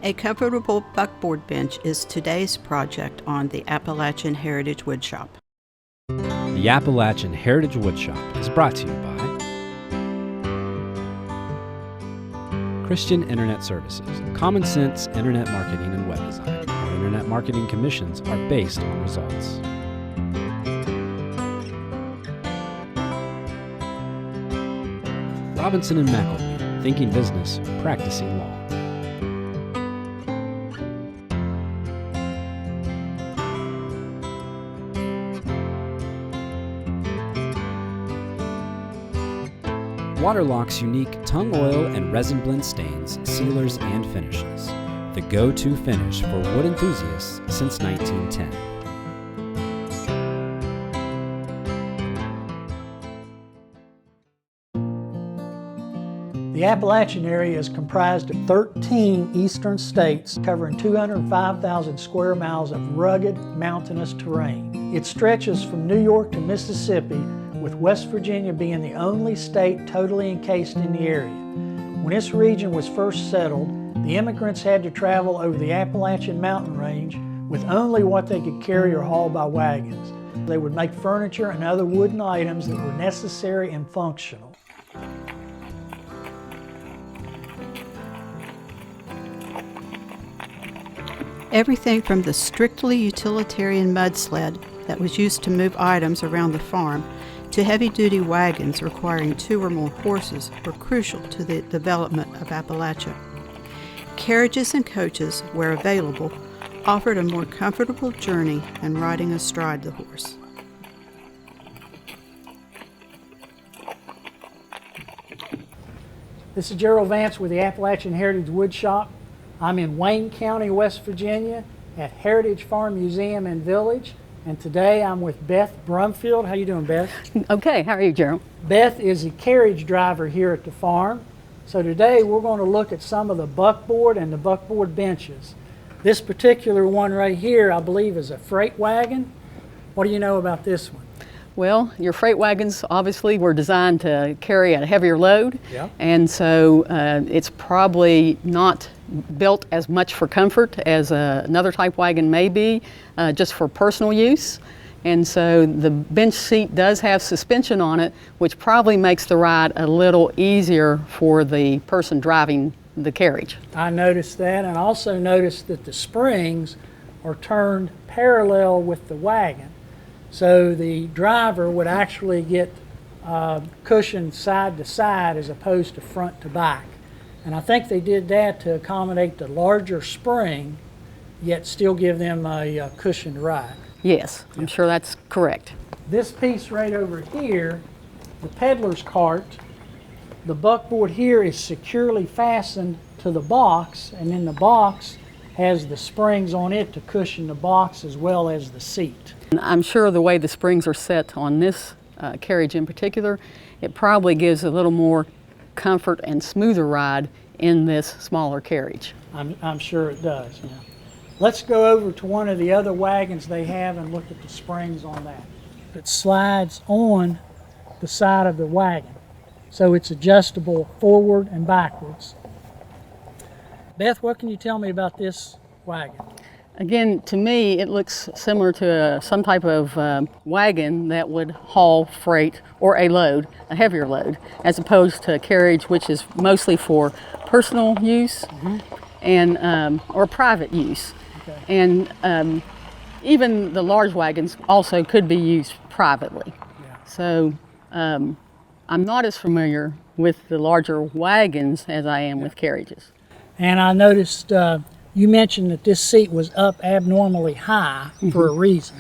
A comfortable buckboard bench is today's project on the Appalachian Heritage Woodshop. The Appalachian Heritage Woodshop is brought to you by Christian Internet Services, common sense internet marketing and web design. Our internet marketing commissions are based on results. Robinson and McElveen, thinking business, practicing law. Waterlock's unique tung oil and resin blend stains, sealers, and finishes. The go-to finish for wood enthusiasts since 1910. The Appalachian area is comprised of 13 eastern states covering 205,000 square miles of rugged, mountainous terrain. It stretches from New York to Mississippi, with West Virginia being the only state totally encased in the area. When this region was first settled, the immigrants had to travel over the Appalachian mountain range with only what they could carry or haul by wagons. They would make furniture and other wooden items that were necessary and functional. Everything from the strictly utilitarian mud sled that was used to move items around the farm to heavy-duty wagons requiring 2 or more horses were crucial to the development of Appalachia. Carriages and coaches, where available, offered a more comfortable journey than riding astride the horse. This is Jerill Vance with the Appalachian Heritage Woodshop. I'm in Wayne County, West Virginia at Heritage Farm Museum and Village. And today I'm with Beth Brumfield. How you doing, Beth? Okay, how are you, Jerill? Beth is a carriage driver here at the farm. So today we're going to look at some of the buckboard and the buckboard benches. This particular one right here, I believe, is a freight wagon. What do you know about this one? Well, your freight wagons obviously were designed to carry a heavier load, and so it's probably not built as much for comfort as another type wagon may be, just for personal use. And so the bench seat does have suspension on it, which probably makes the ride a little easier for the person driving the carriage. I noticed that, and also noticed that the springs are turned parallel with the wagon. So the driver would actually get cushioned side to side as opposed to front to back. And I think they did that to accommodate the larger spring, yet still give them a cushioned ride. Yes, I'm sure that's correct. This piece right over here, the peddler's cart, the buckboard here is securely fastened to the box, and then the box has the springs on it to cushion the box as well as the seat. I'm sure the way the springs are set on this carriage in particular, it probably gives a little more comfort and smoother ride in this smaller carriage. I'm sure it does. Yeah. Let's go over to one of the other wagons they have and look at the springs on that. It slides on the side of the wagon, so it's adjustable forward and backwards. Beth, what can you tell me about this wagon? Again, to me, it looks similar to some type of wagon that would haul freight or a load, a heavier load, as opposed to a carriage which is mostly for personal use and or private use. Okay. And even the large wagons also could be used privately. Yeah. So I'm not as familiar with the larger wagons as I am with carriages. And I noticed you mentioned that this seat was up abnormally high for a reason.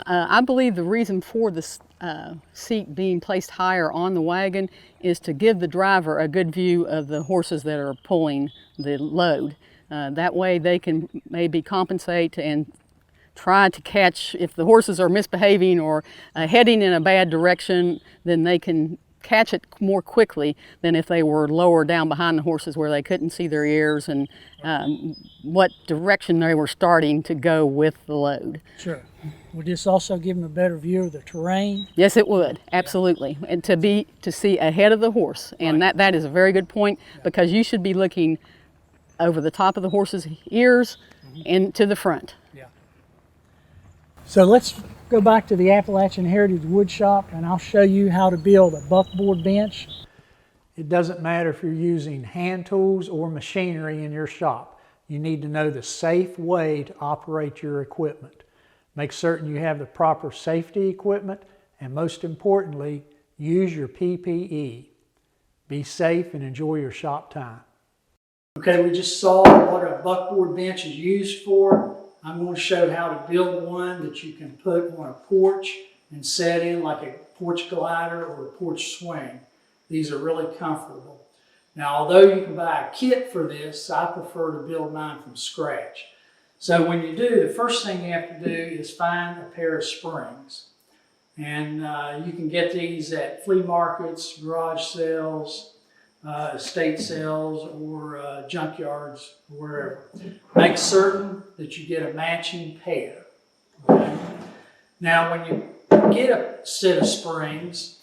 I believe the reason for this seat being placed higher on the wagon is to give the driver a good view of the horses that are pulling the load. That way they can maybe compensate and try to catch, if the horses are misbehaving or heading in a bad direction, then they can catch it more quickly than if they were lower down behind the horses where they couldn't see their ears and what direction they were starting to go with the load. Sure. Would this also give them a better view of the terrain? Yes, it would, absolutely. And to see ahead of the horse, and that is a very good point, because you should be looking over the top of the horse's ears and to the front. Yeah. So let's go back to the Appalachian Heritage Wood Shop and I'll show you how to build a buckboard bench. It doesn't matter if you're using hand tools or machinery in your shop. You need to know the safe way to operate your equipment. Make certain you have the proper safety equipment and most importantly, use your PPE. Be safe and enjoy your shop time. Okay, we just saw what a buckboard bench is used for. I'm going to show how to build one that you can put on a porch and set in like a porch glider or a porch swing. These are really comfortable. Now, although you can buy a kit for this, I prefer to build mine from scratch. So when you do, the first thing you have to do is find a pair of springs. And you can get these at flea markets, garage sales, estate sales, or junkyards, or wherever. Make certain that you get a matching pair. Okay? Now, when you get a set of springs,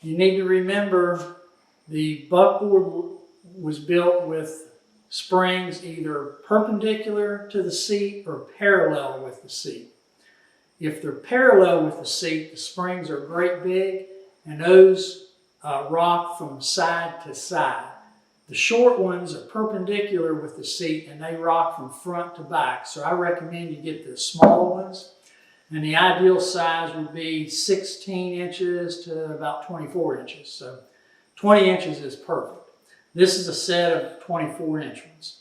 you need to remember the buckboard was built with springs either perpendicular to the seat or parallel with the seat. If they're parallel with the seat, the springs are great big and those rock from side to side. The short ones are perpendicular with the seat and they rock from front to back. So I recommend you get the small ones. And the ideal size would be 16 inches to about 24 inches. So 20 inches is perfect. This is a set of 24-inch ones.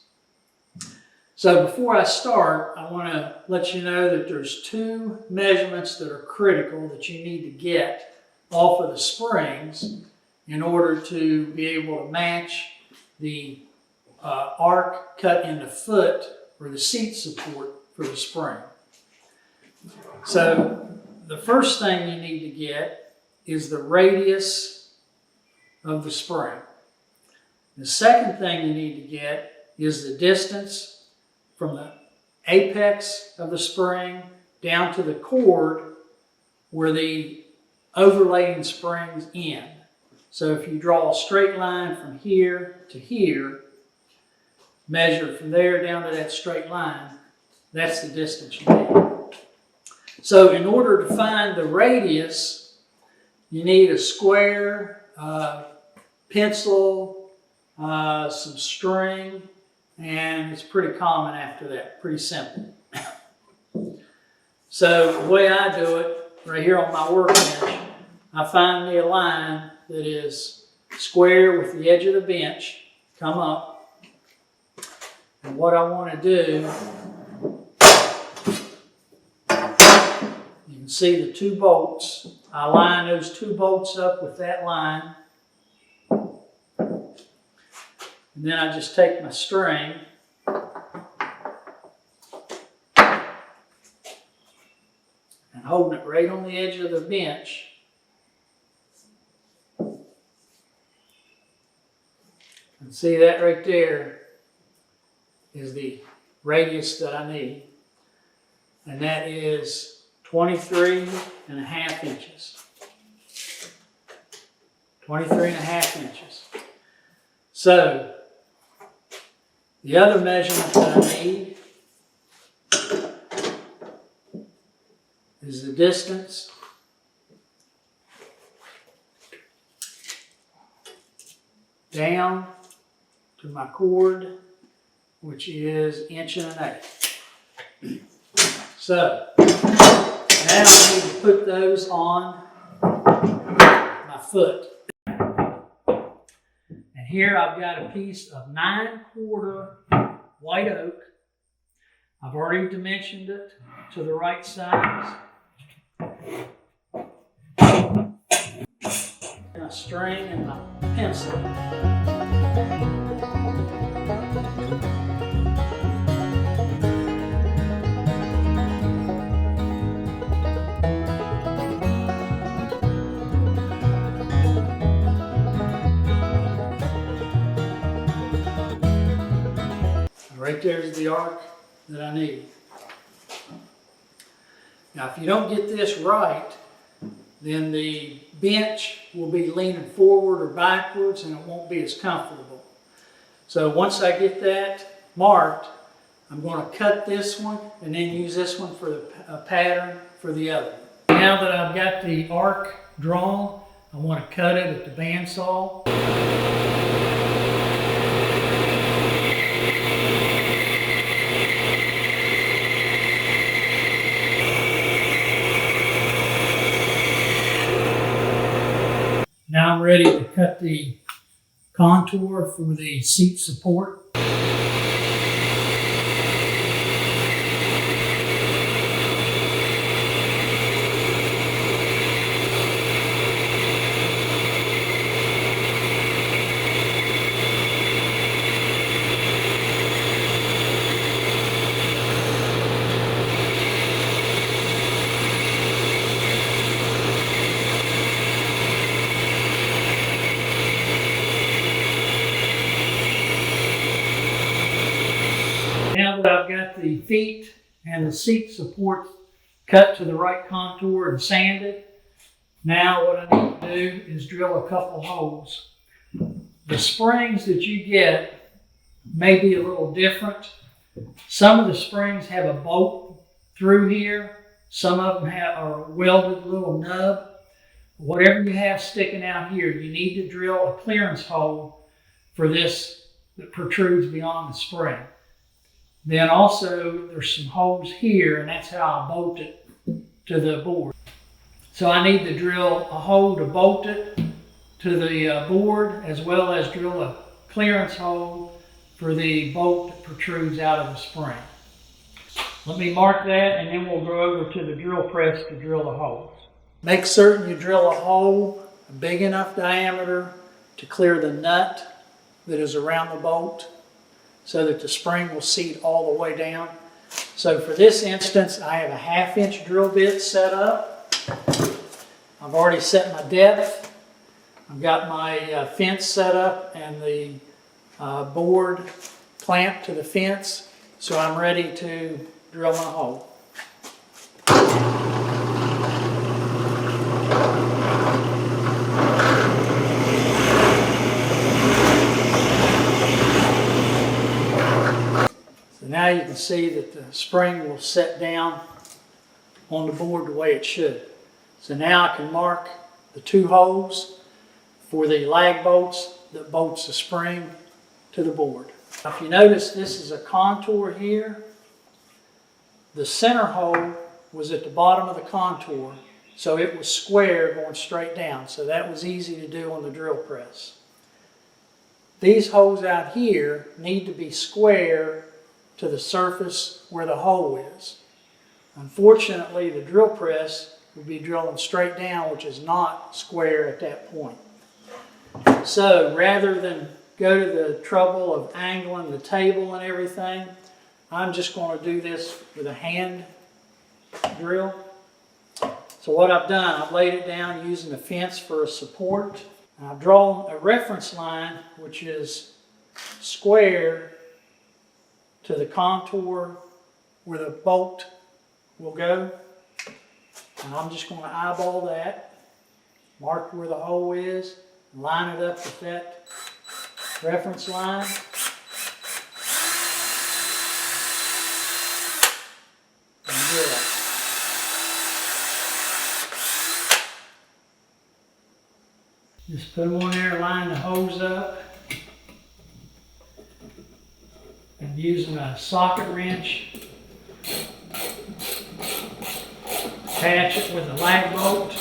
So before I start, I want to let you know that there's two measurements that are critical that you need to get off of the springs in order to be able to match the arc cut in the foot or the seat support for the spring. So the first thing you need to get is the radius of the spring. The second thing you need to get is the distance from the apex of the spring down to the cord where the overlaying springs end. So if you draw a straight line from here to here, measure from there down to that straight line, that's the distance you need. So in order to find the radius, you need a square, pencil, some string, and it's pretty common after that, pretty simple. So the way I do it, right here on my workbench, I find me a line that is square with the edge of the bench, come up, and what I want to do, you can see the two bolts. I line those two bolts up with that line. And then I just take my string and holding it right on the edge of the bench. And see that right there is the radius that I need. And that is 23.5 inches. 23.5 inches. So, the other measurement that I need is the distance down to my cord, which is 1.1 inches. So, now I need to put those on my foot. And here I've got a piece of 9/4 white oak. I've already dimensioned it to the right size. My string and my pencil. Right there's the arc that I need. Now if you don't get this right, then the bench will be leaning forward or backwards and it won't be as comfortable. So once I get that marked, I'm going to cut this one and then use this one for the pattern for the other. Now that I've got the arc drawn, I want to cut it at the bandsaw. Now I'm ready to cut the contour for the seat support. Now that I've got the feet and the seat support cut to the right contour and sanded, now what I need to do is drill a couple holes. The springs that you get may be a little different. Some of the springs have a bolt through here. Some of them are welded little nub. Whatever you have sticking out here, you need to drill a clearance hole for this that protrudes beyond the spring. Then also there's some holes here, and that's how I bolt it to the board. So I need to drill a hole to bolt it to the board, as well as drill a clearance hole for the bolt that protrudes out of the spring. Let me mark that, and then we'll go over to the drill press to drill the holes. Make certain you drill a hole a big enough diameter to clear the nut that is around the bolt, so that the spring will seat all the way down. So for this instance, I have a 1/2 inch drill bit set up. I've already set my depth. I've got my fence set up and the board clamped to the fence. So I'm ready to drill my hole. Now you can see that the spring will set down on the board the way it should. So now I can mark the 2 holes for the lag bolts that bolts the spring to the board. If you notice, this is a contour here. The center hole was at the bottom of the contour, so it was square going straight down. So that was easy to do on the drill press. These holes out here need to be square to the surface where the hole is. Unfortunately, the drill press will be drilling straight down, which is not square at that point. So rather than go to the trouble of angling the table and everything, I'm just going to do this with a hand drill. So what I've done, I've laid it down using the fence for a support. And I've drawn a reference line which is square to the contour where the bolt will go. And I'm just going to eyeball that, mark where the hole is, and line it up with that reference line. And drill it. Just put them on there, line the hose up. And using a socket wrench, attach it with a lag bolt.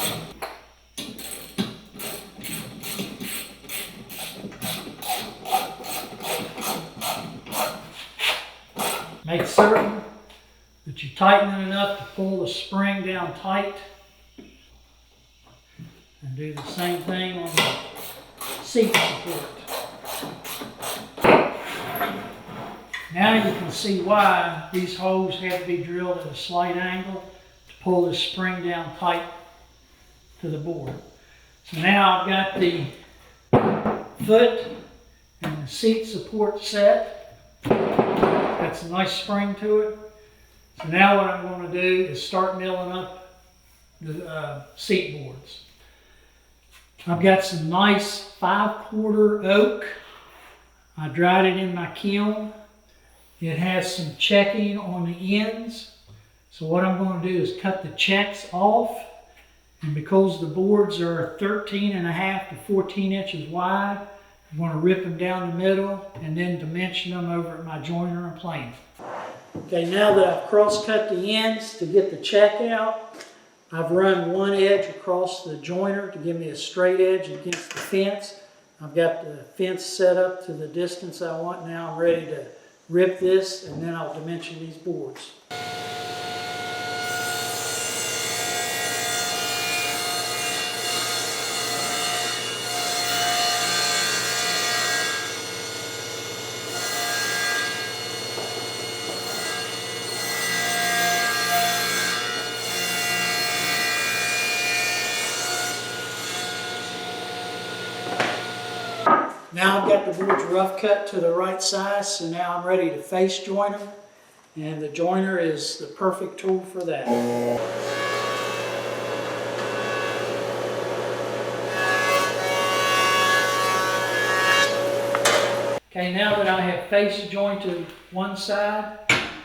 Make certain that you tighten it enough to pull the spring down tight. And do the same thing on the seat support. Now you can see why these holes have to be drilled at a slight angle to pull the spring down tight to the board. So now I've got the foot and the seat support set. Got some nice spring to it. So now what I'm going to do is start milling up the seat boards. I've got some nice 5/4 oak. I dried it in my kiln. It has some checking on the ends. So what I'm going to do is cut the checks off. And because the boards are 13.5 to 14 inches wide, I'm going to rip them down the middle and then dimension them over at my joiner and planer. Okay, now that I've cross-cut the ends to get the check out, I've run one edge across the joiner to give me a straight edge against the fence. I've got the fence set up to the distance I want. Now I'm ready to rip this, and then I'll dimension these boards. Now I've got the boards rough cut to the right size, so now I'm ready to face join them, and the joiner is the perfect tool for that. Okay, now that I have face joined to one side,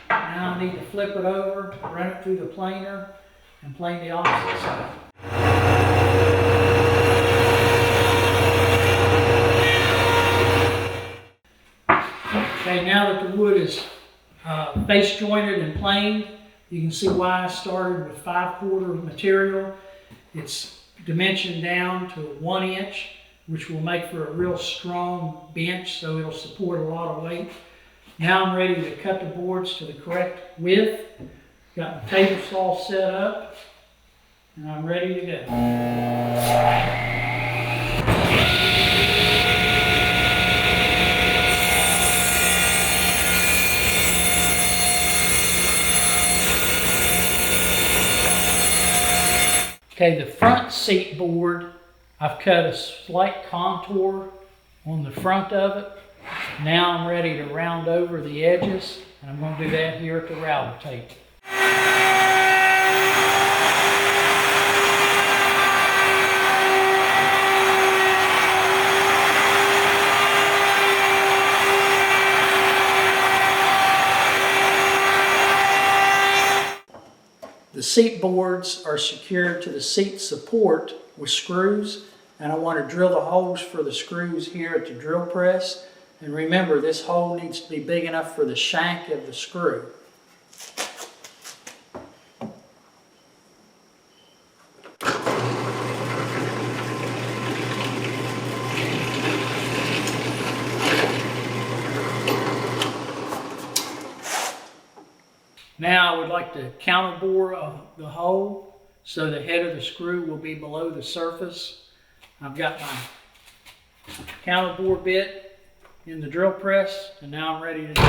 now I need to flip it over, run it through the planer, and plane the opposite side. Okay, now that the wood is face jointed and planed, you can see why I started with 5/4 material. It's dimensioned down to 1 inch, which will make for a real strong bench, so it'll support a lot of weight. Now I'm ready to cut the boards to the correct width. Got my table saw set up, and I'm ready to go. Okay, the front seat board, I've cut a slight contour on the front of it. Now I'm ready to round over the edges, and I'm going to do that here at the router table. The seat boards are secured to the seat support with screws, and I want to drill the holes for the screws here at the drill press. And remember, this hole needs to be big enough for the shank of the screw. Now I would like to counterbore the hole so the head of the screw will be below the surface. I've got my counterbore bit in the drill press, and now I'm ready to do it.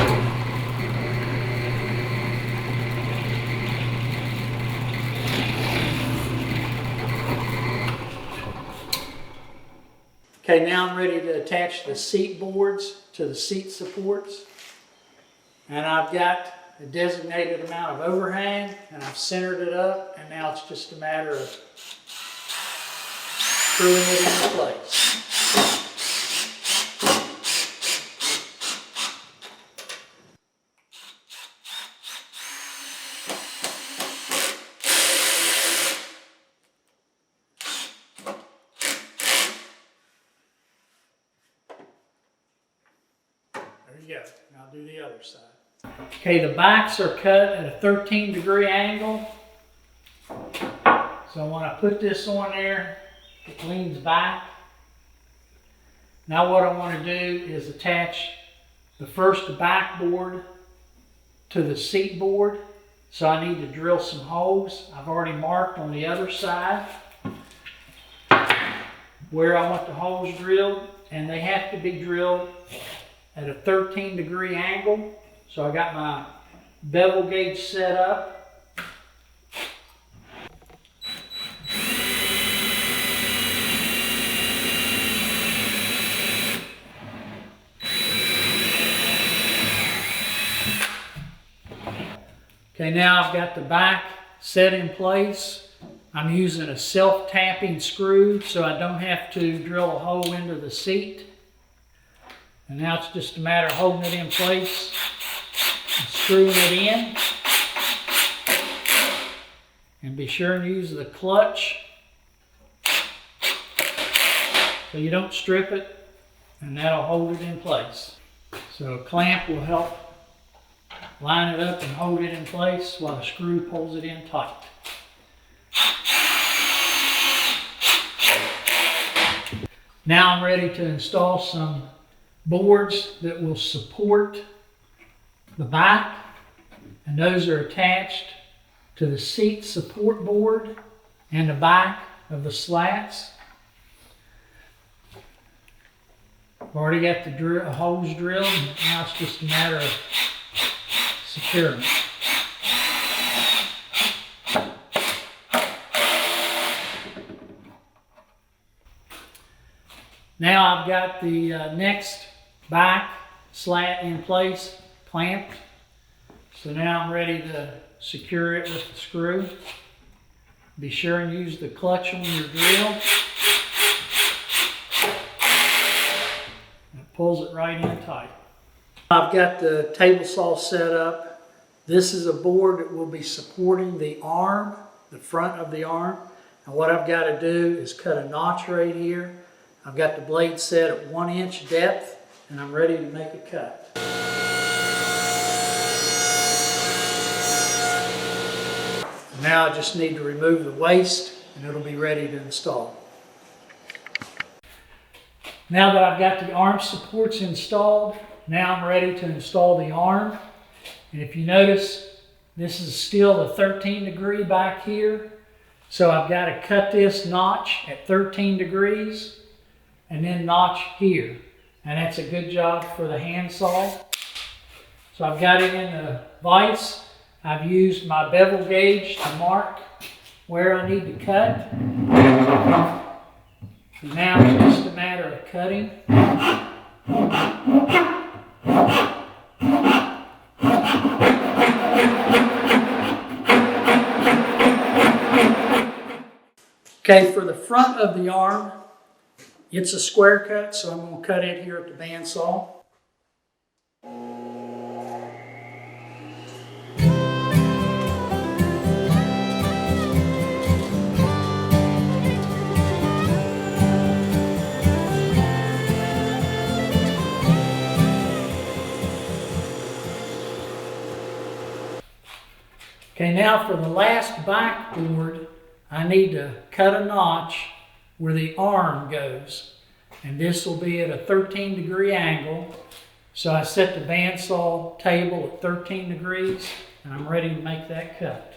Okay, now I'm ready to attach the seat boards to the seat supports, and I've got a designated amount of overhang, and I've centered it up, and now it's just a matter of screwing it into place. There you go. Now I'll do the other side. Okay, the backs are cut at a 13-degree angle. So when I put this on there, it leans back. Now what I want to do is attach the first backboard to the seat board. So I need to drill some holes. I've already marked on the other side where I want the holes drilled, and they have to be drilled at a 13-degree angle. So I got my bevel gauge set up. Okay, now I've got the back set in place. I'm using a self-tapping screw so I don't have to drill a hole into the seat. And now it's just a matter of holding it in place screwing it in. And be sure and use the clutch so you don't strip it, and that'll hold it in place. So a clamp will help line it up and hold it in place while the screw pulls it in tight. Now I'm ready to install some boards that will support the back, and those are attached to the seat support board and the back of the slats. I've already got the holes drilled, and now it's just a matter of securing it. Now I've got the next back slat in place, clamped. So now I'm ready to secure it with the screw. Be sure and use the clutch on your drill. It pulls it right in tight. I've got the table saw set up. This is a board that will be supporting the arm, the front of the arm. And what I've got to do is cut a notch right here. I've got the blade set at 1 inch depth, and I'm ready to make a cut. Now I just need to remove the waste, and it'll be ready to install. Now that I've got the arm supports installed, now I'm ready to install the arm. And if you notice, this is still the 13 degree back here. So I've got to cut this notch at 13 degrees and then notch here. And that's a good job for the handsaw. So I've got it in the vise. I've used my bevel gauge to mark where I need to cut. And now it's just a matter of cutting. Okay, for the front of the arm, it's a square cut, so I'm going to cut it here at the bandsaw. Okay, now for the last backboard, I need to cut a notch where the arm goes. And this will be at a 13 degree angle. So I set the bandsaw table at 13 degrees, and I'm ready to make that cut.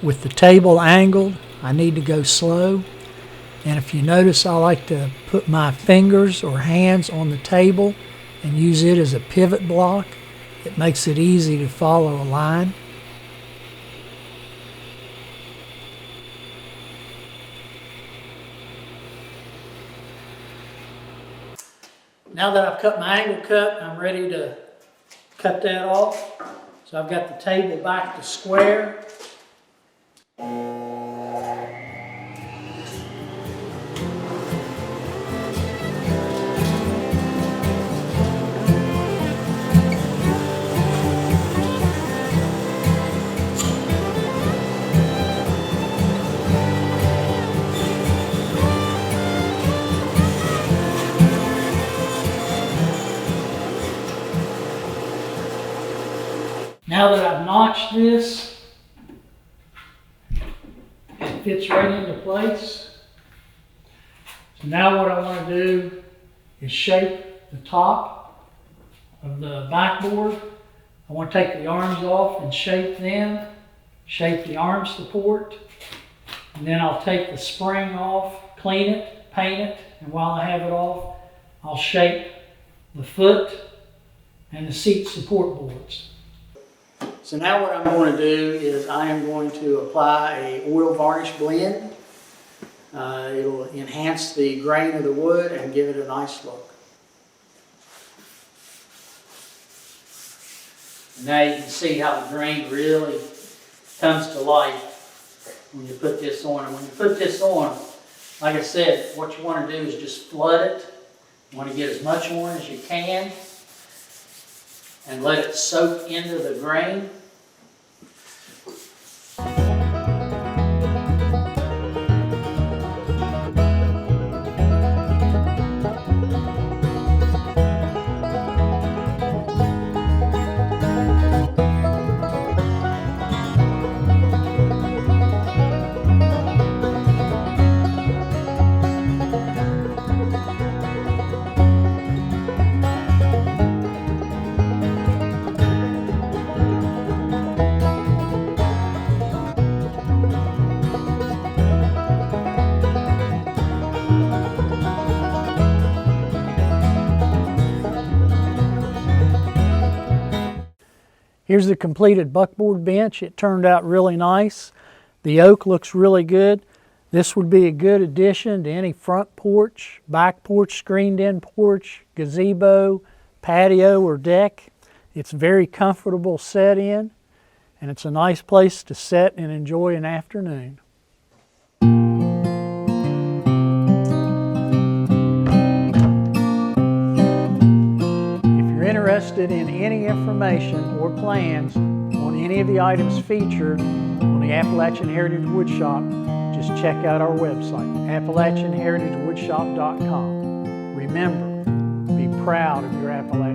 With the table angled, I need to go slow. And if you notice, I like to put my fingers or hands on the table and use it as a pivot block. It makes it easy to follow a line. Now that I've cut my angle cut, I'm ready to cut that off. So I've got the table back to square. Now that I've notched this, it fits right into place. So now what I want to do is shape the top of the backboard. I want to take the arms off and shape them, shape the arm support, and then I'll take the spring off, clean it, paint it, and while I have it off, I'll shape the foot and the seat support boards. So now what I'm going to do is I am going to apply a oil varnish blend. It'll enhance the grain of the wood and give it a nice look. Now you can see how the grain really comes to life when you put this on. And when you put this on, Like I said, what you want to do is just flood it. You want to get as much on as you can and let it soak into the grain. Here's the completed buckboard bench. It turned out really nice. The oak looks really good. This would be a good addition to any front porch, back porch, screened-in porch, gazebo, patio, or deck. It's very comfortable set in, and it's a nice place to sit and enjoy an afternoon. Interested in any information or plans on any of the items featured on the Appalachian Heritage Woodshop, just check out our website, AppalachianHeritageWoodshop.com. Remember, be proud of your Appalachian